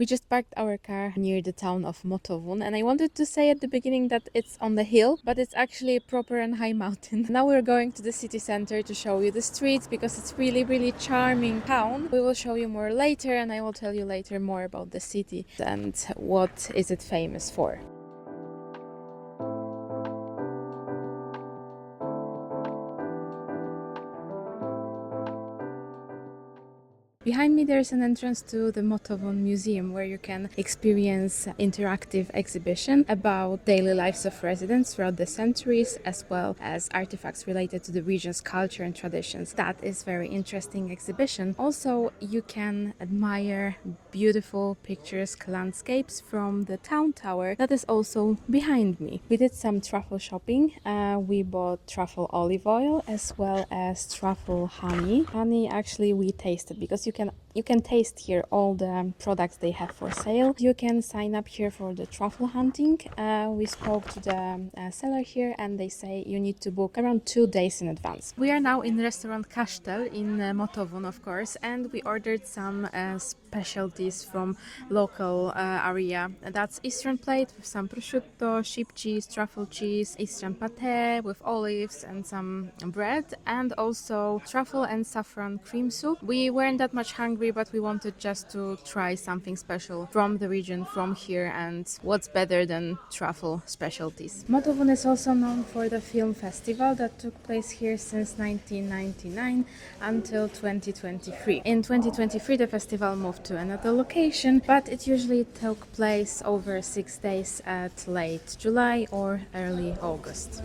We just parked our car near the town of Motovun, and I wanted to say at the beginning that it's on the hill, but it's actually a proper and high mountain. Now we're going to the city center to show you the streets because it's really charming town. We will show you more later, and I will tell you later more about the city and what is it famous for. Behind me there's an entrance to the Motovun Museum where you can experience interactive exhibition about daily lives of residents throughout the centuries, as well as artifacts related to the region's culture and traditions. That is very interesting exhibition. Also, you can admire beautiful picturesque landscapes from the town tower that is also behind me. We did some truffle shopping. We bought truffle olive oil as well as truffle honey. Honey actually we tasted because you can taste here all the products they have for sale. You can sign up here for the truffle hunting. We spoke to the seller here and they say you need to book around 2 days in advance. We are now in restaurant Kastel in Motovun, of course, and we ordered some specialties from local area. That's Eastern plate with some prosciutto, sheep cheese, truffle cheese, Eastern pate with olives and some bread, and also truffle and saffron cream soup. We weren't that much hungry, but we wanted just to try something special from the region, from here, and what's better than truffle specialties. Motovun is also known for the film festival that took place here since 1999 until 2023. In 2023 the festival moved to another location, but it usually took place over 6 days at late July or early August.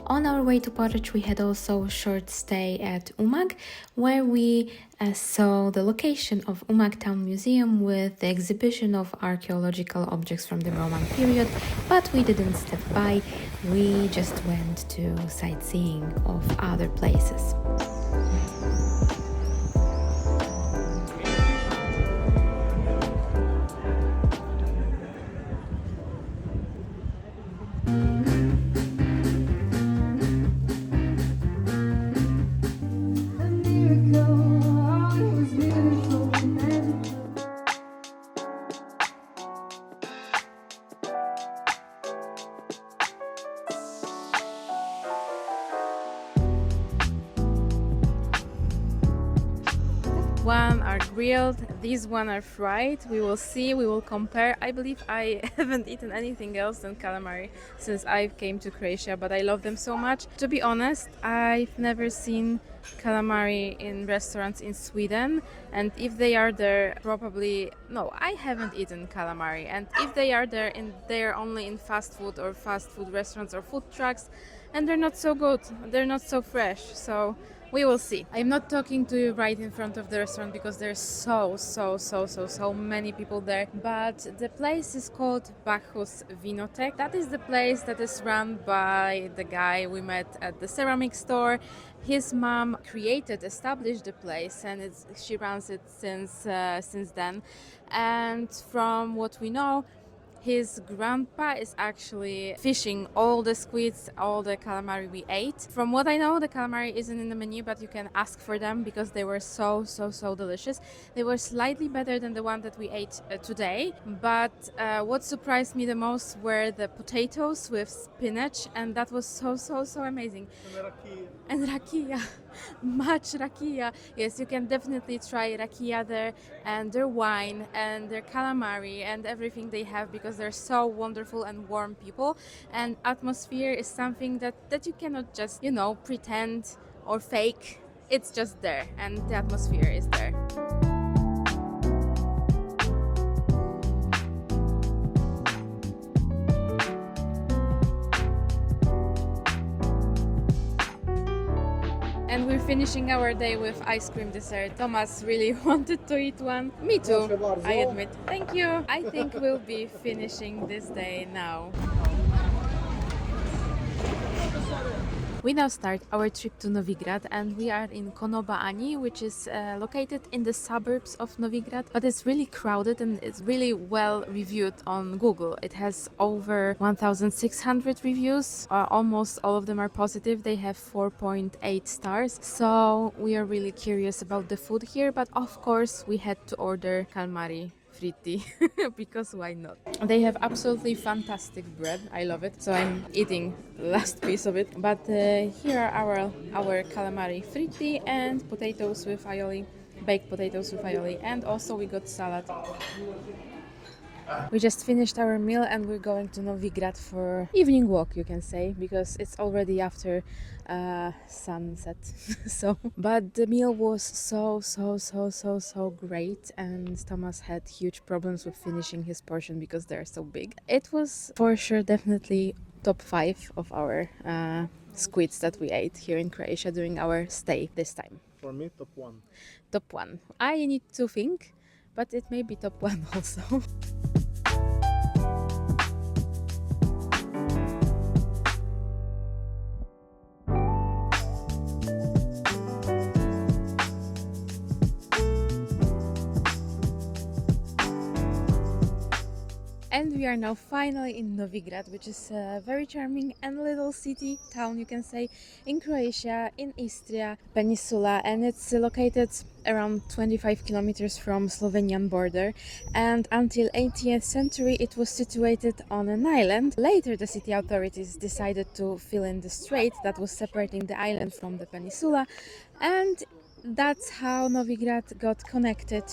On our way to Poreč, we had also a short stay at Umag, where we saw the location of Umag Town Museum with the exhibition of archaeological objects from the Roman period, but we didn't step by, we just went to sightseeing of other places. One are grilled, these one are fried. We will see, we will compare. I believe I haven't eaten anything else than calamari since I came to Croatia, but I love them so much. To be honest, I've never seen calamari in restaurants in Sweden, and if they are there, probably no, I haven't eaten calamari, and if they are there, they're only in fast food restaurants or food trucks, and they're not so good, they're not so fresh, so we will see. I'm not talking to you right in front of the restaurant because there's so many people there, but the place is called Bacchus Vinotek. That is the place that is run by the guy we met at the ceramic store. His mom established the place, and she runs it since then. And from what we know, his grandpa is actually fishing all the squids, all the calamari we ate. From what I know, the calamari isn't in the menu, but you can ask for them because they were so delicious. They were slightly better than the one that we ate today, but what surprised me the most were the potatoes with spinach, and that was so amazing. And rakia. Much rakia. Yes, you can definitely try rakia there, and their wine and their calamari and everything they have, because they're so wonderful and warm people, and atmosphere is something that you cannot just, pretend or fake. It's just there, and the atmosphere is there. And we're finishing our day with ice cream dessert. Thomas really wanted to eat one. Me too, I admit. Thank you. I think we'll be finishing this day now. We now start our trip to Novigrad, and we are in Konoba Ani, which is located in the suburbs of Novigrad, but it's really crowded and it's really well reviewed on Google. It has over 1,600 reviews. Almost all of them are positive. They have 4.8 stars. So we are really curious about the food here, but of course we had to order calamari fritti because why not? They have absolutely fantastic bread. I love it, so I'm eating the last piece of it. But here are our calamari fritti and potatoes with aioli, baked potatoes with aioli, and also we got salad. We just finished our meal and we're going to Novigrad for evening walk, you can say, because it's already after sunset. But the meal was so great, and Thomas had huge problems with finishing his portion because they're so big. It was for sure definitely top 5 of our squids that we ate here in Croatia during our stay this time. For me, top 1. Top 1. I need to think, but it may be top 1 also. And we are now finally in Novigrad, which is a very charming and little city, town you can say, in Croatia, in Istria Peninsula, and it's located around 25 kilometers from Slovenian border, and until 18th century it was situated on an island. Later the city authorities decided to fill in the strait that was separating the island from the peninsula, and that's how Novigrad got connected.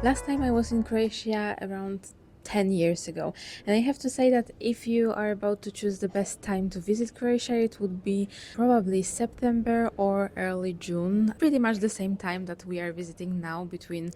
Last time I was in Croatia around 10 years ago, and I have to say that if you are about to choose the best time to visit Croatia, it would be probably September or early June, pretty much the same time that we are visiting now, between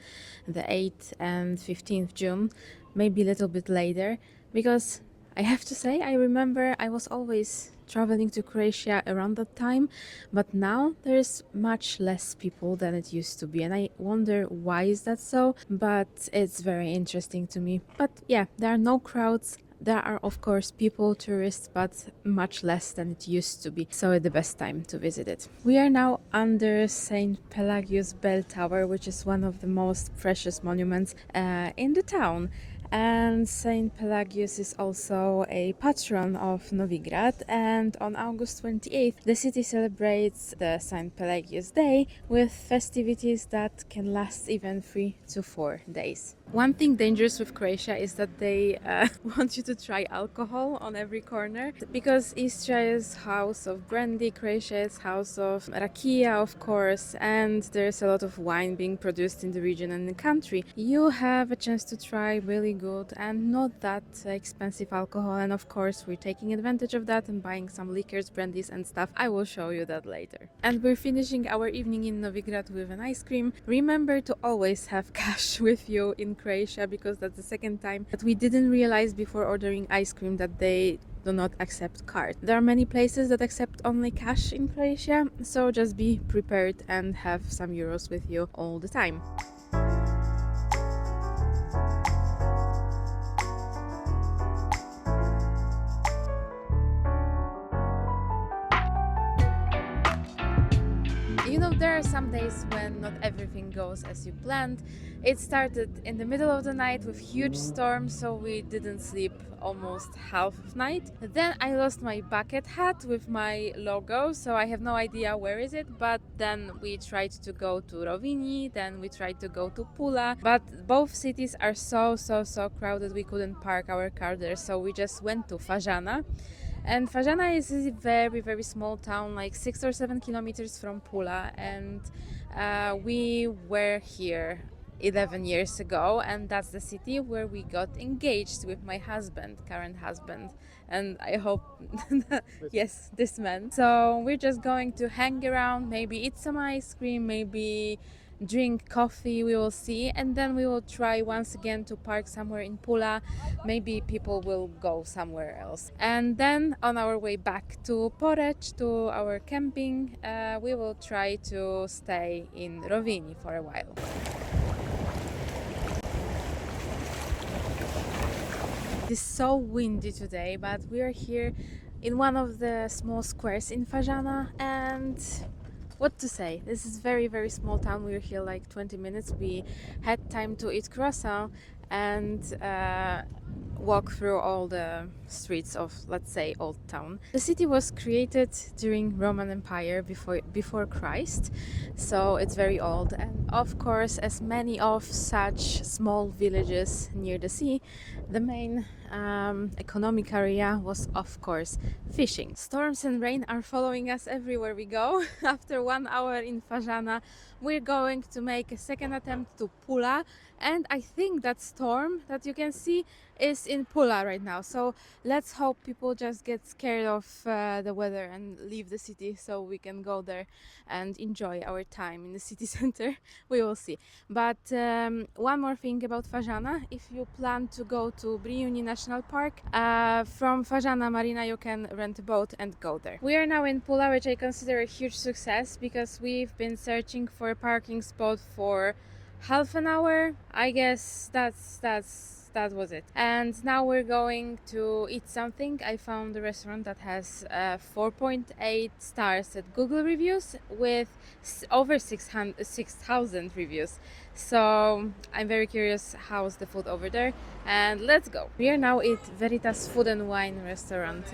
the 8th and 15th June, maybe a little bit later, because I have to say I remember I was always traveling to Croatia around that time, but now there's much less people than it used to be, and I wonder why is that so, but it's very interesting to me. But yeah, there are no crowds. There are of course people, tourists, but much less than it used to be, so it's the best time to visit it. We are now under St. Pelagius Bell Tower, which is one of the most precious monuments in the town. And St. Pelagius is also a patron of Novigrad, and on August 28th the city celebrates the St. Pelagius Day with festivities that can last even 3 to 4 days. One thing dangerous with Croatia is that they want you to try alcohol on every corner, because Istria is house of brandy, Croatia is house of rakia, of course, and there's a lot of wine being produced in the region and the country. You have a chance to try really good and not that expensive alcohol, and of course we're taking advantage of that and buying some liquors, brandies and stuff. I will show you that later. And we're finishing our evening in Novigrad with an ice cream. Remember to always have cash with you in Croatia, because that's the second time that we didn't realize before ordering ice cream that they do not accept card. There are many places that accept only cash in Croatia, so just be prepared and have some euros with you all the time. You know, there are some days when not everything goes as you planned. It started in the middle of the night with huge storm, so we didn't sleep almost half of night. Then I lost my bucket hat with my logo, so I have no idea where is it, but then we tried to go to Rovinj, then we tried to go to Pula, but both cities are so crowded we couldn't park our car there, so we just went to Fažana. And Fažana is a very small town, like 6 or 7 kilometers from Pula, and we were here 11 years ago, and that's the city where we got engaged with my husband, current husband, and I hope yes, this man. So we're just going to hang around, maybe eat some ice cream, maybe drink coffee, we will see, and then we will try once again to park somewhere in Pula. Maybe people will go somewhere else, and then on our way back to Poreč, to our camping, we will try to stay in Rovinj for a while. It is so windy today, but we are here in one of the small squares in Fažana, and what to say, this is very small town. We were here like 20 minutes. We had time to eat croissant and walk through all the streets of, let's say, old town. The city was created during Roman Empire before Christ, so it's very old, and of course, as many of such small villages near the sea, the main economic area was of course fishing. Storms and rain are following us everywhere we go. After 1 hour in Fažana, we're going to make a second attempt to Pula, and I think that storm that you can see is in Pula right now. So let's hope people just get scared of the weather and leave the city so we can go there and enjoy our time in the city center. We will see. But one more thing about Fažana: if you plan to go to Briuni National Park, from Fažana Marina you can rent a boat and go there. We are now in Pula, which I consider a huge success because we've been searching for a parking spot for half an hour. I guess that was it. And now we're going to eat something. I found a restaurant that has 4.8 stars at Google reviews with over 6,000 reviews. So I'm very curious how's the food over there, and let's go. We are now at Veritas Food and Wine restaurant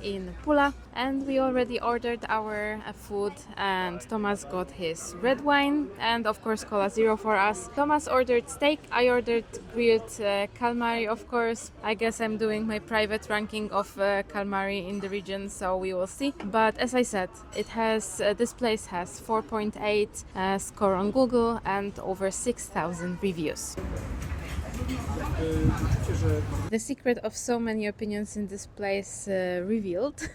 in Pula, and we already ordered our food, and Thomas got his red wine and of course Cola Zero for us. Thomas ordered steak, I ordered grilled calamari, of course. I guess I'm doing my private ranking of calamari in the region, so we will see. But as I said, it has this place has 4.8 score on Google and over 6,000 reviews. The secret of so many opinions in this place revealed.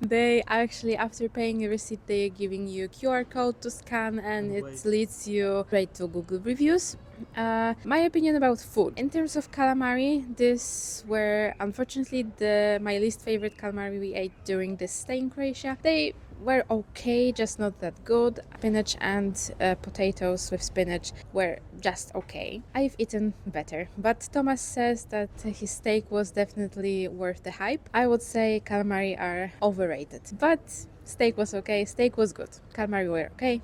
They actually, after paying a receipt, they are giving you a QR code to scan, and it leads you straight to Google reviews. My opinion about food. In terms of calamari, these were unfortunately my least favorite calamari we ate during this stay in Croatia. They were okay, just not that good. Spinach and potatoes with spinach were just okay. I've eaten better, but Thomas says that his steak was definitely worth the hype. I would say calamari are overrated, but steak was okay, steak was good, calamari were okay.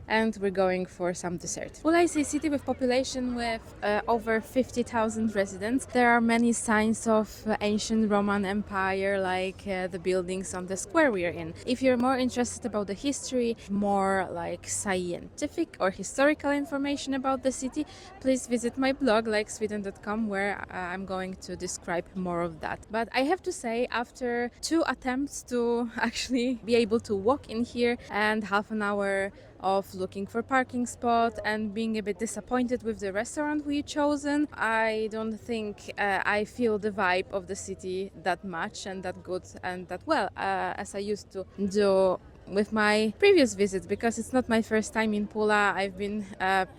And we're going for some dessert. Pula is a city with population with over 50,000 residents. There are many signs of ancient Roman Empire, like the buildings on the square we are in. If you're more interested about the history, more like scientific or historical information about the city, please visit my blog likesweden.com, where I'm going to describe more of that. But I have to say, after 2 attempts to actually be able to walk in here and half an hour of looking for parking spot and being a bit disappointed with the restaurant we chosen, I don't think I feel the vibe of the city that much and that good and that well as I used to do with my previous visits, because it's not my first time in Pula. I've been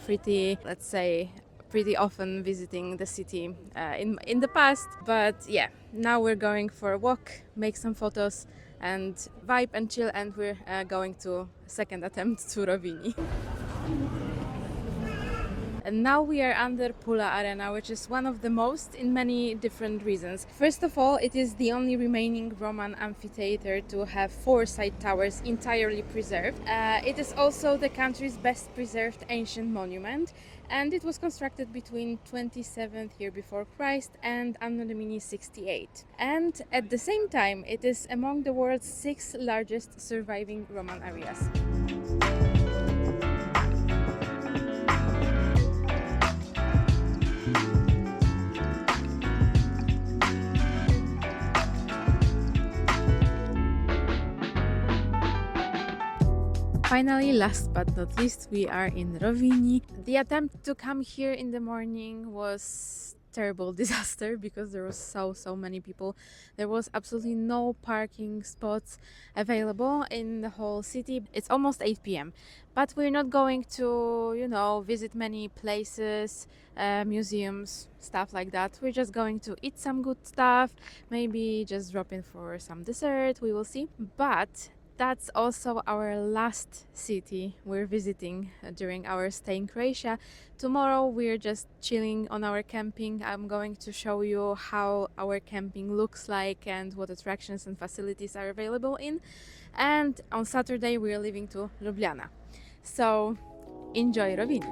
pretty often visiting the city in the past, but yeah, now we're going for a walk, make some photos and vibe and chill, and we're going to second attempt to Rovinj. And now we are under Pula Arena, which is one of the most in many different reasons. First of all, it is the only remaining Roman amphitheater to have 4 side towers entirely preserved. It is also the country's best preserved ancient monument, and it was constructed between 27th year before Christ and Anno Domini 68. And at the same time, it is among the world's 6 largest surviving Roman areas. Finally, last but not least, we are in Rovinj. The attempt to come here in the morning was terrible disaster because there was so many people. There was absolutely no parking spots available in the whole city. It's almost 8 p.m. But we're not going to, visit many places, museums, stuff like that. We're just going to eat some good stuff, maybe just drop in for some dessert, we will see. But That's also our last city we're visiting during our stay in Croatia. Tomorrow we're just chilling on our camping. I'm going to show you how our camping looks like and what attractions and facilities are available in. And on Saturday we're leaving to Ljubljana. So enjoy Rovinj!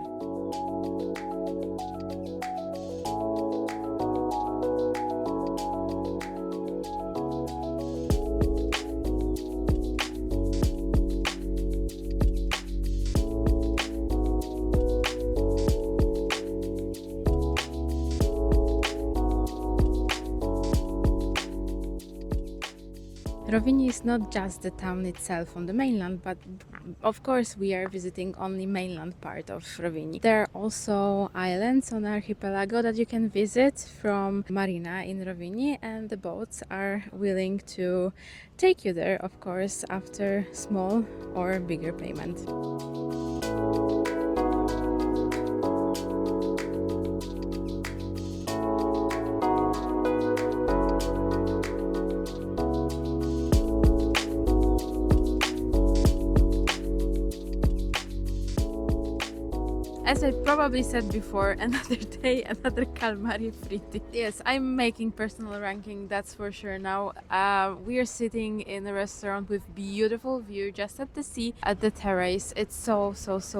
Rovinj is not just the town itself on the mainland, but of course we are visiting only mainland part of Rovinj. There are also islands on archipelago that you can visit from marina in Rovinj, and the boats are willing to take you there, of course, after small or bigger payment. As I probably said before, another day, another calamari fritti. Yes, I'm making personal ranking, that's for sure now. We are sitting in a restaurant with beautiful view just at the sea, at the terrace. It's so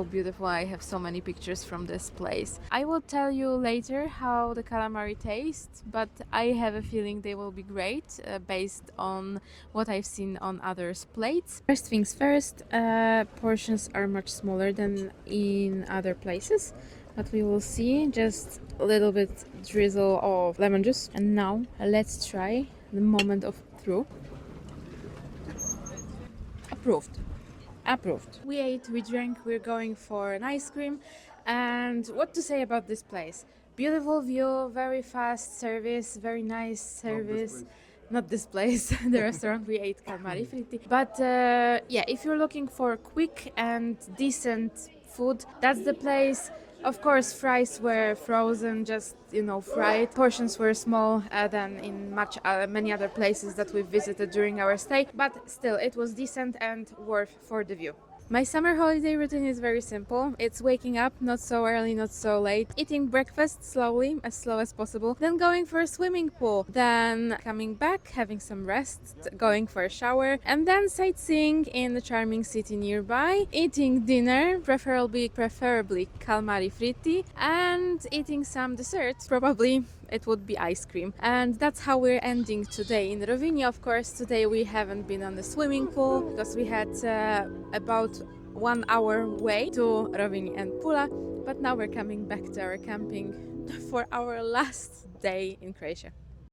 beautiful. I have so many pictures from this place. I will tell you later how the calamari tastes, but I have a feeling they will be great based on what I've seen on others' plates. First things first, portions are much smaller than in other places, but we will see. Just a little bit drizzle of lemon juice. And now let's try the moment of truth. Approved. We ate, we drank, we're going for an ice cream. And what to say about this place? Beautiful view, very fast service, very nice service. Not this place, the restaurant we ate calamari fritti. But yeah, if you're looking for quick and decent food, that's the place. Of course, fries were frozen, just fried. Portions were small than in many other places that we've visited during our stay, but still, it was decent and worth for the view. My summer holiday routine is very simple. It's waking up not so early, not so late, eating breakfast slowly, as slow as possible, then going for a swimming pool, then coming back, having some rest, going for a shower, and then sightseeing in the charming city nearby, eating dinner, preferably calamari fritti, and eating some desserts. Probably it would be ice cream. And that's how we're ending today in Rovinj. Of course, today we haven't been on the swimming pool because we had about 1 hour way to Rovinj and Pula, but now we're coming back to our camping for our last day in Croatia.